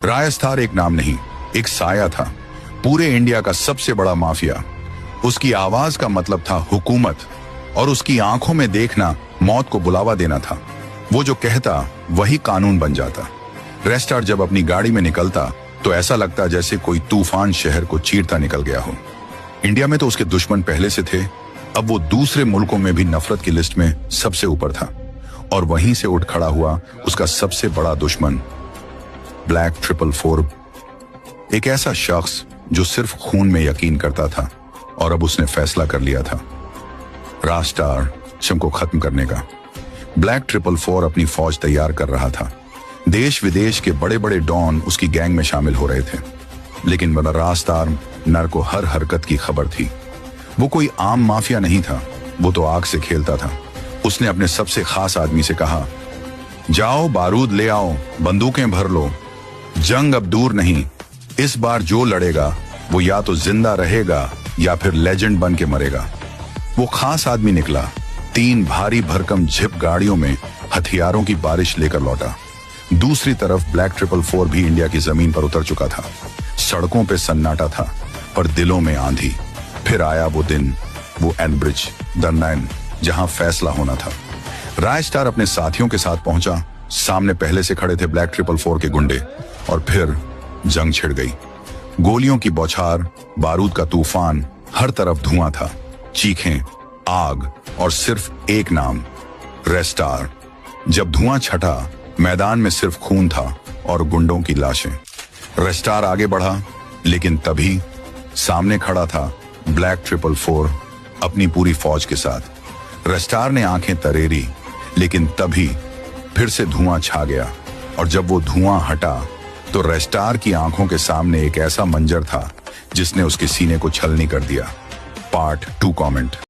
रायस्तार एक नाम नहीं, एक साया था, पूरे इंडिया का सबसे बड़ा माफिया। उसकी आवाज का मतलब था हुकूमत, और उसकी आंखों में देखना मौत को बुलावा देना था। वो जो कहता वही कानून बन जाता। रेस्टार जब अपनी गाड़ी में निकलता तो ऐसा लगता जैसे कोई तूफान शहर को चीरता निकल गया हो। इंडिया में तो उसके दुश्मन पहले से थे, अब वो दूसरे मुल्कों में भी नफरत की लिस्ट में सबसे ऊपर था। और वहीं से उठ खड़ा हुआ उसका सबसे बड़ा दुश्मन, ब्लैक 444, एक ऐसा शख्स जो सिर्फ खून में यकीन करता था, और अब उसने फैसला कर लिया था रास्टार शम को खत्म करने का। ब्लैक 444 अपनी फौज तैयार कर रहा था। देश विदेश के बड़े बड़े डॉन उसकी गैंग में शामिल हो रहे थे, लेकिन रास्टार नर को हर हरकत की खबर थी। वो कोई आम माफिया नहीं था, वो तो आग से खेलता था। उसने अपने सबसे खास आदमी से कहा, जाओ बारूद ले आओ, बंदूकें भर लो, जंग अब दूर नहीं, इस बार जो लड़ेगा वो या तो जिंदा रहेगा या फिर लेजेंड बन के मरेगा। वो खास आदमी निकला, 3 भारी भरकम जिप गाड़ियों में हथियारों की बारिश लेकर लौटा। दूसरी तरफ ब्लैक 444 भी इंडिया की जमीन पर उतर चुका था। सड़कों पे सन्नाटा था, पर दिलों में आंधी। फिर आया वो दिन, वो एनब्रिज द 9, जहां फैसला होना था। रायस्टार अपने साथियों के साथ पहुंचा। सामने पहले से खड़े थे ब्लैक 444 के गुंडे, और फिर जंग छिड़ गई। गोलियों की बौछार, बारूद का तूफान, हर तरफ धुआं था, चीखें, आग, और सिर्फ एक नाम, रेस्टार। जब धुआं छटा, मैदान में सिर्फ खून था और गुंडों की लाशें। रेस्टार आगे बढ़ा, लेकिन तभी सामने खड़ा था ब्लैक 444 अपनी पूरी फौज के साथ। रेस्टार ने आंखें तरेरी, लेकिन तभी फिर से धुआं छा गया, और जब वो धुआं हटा तो रेस्टार की आंखों के सामने एक ऐसा मंजर था जिसने उसके सीने को छलनी कर दिया। Part 2 comment.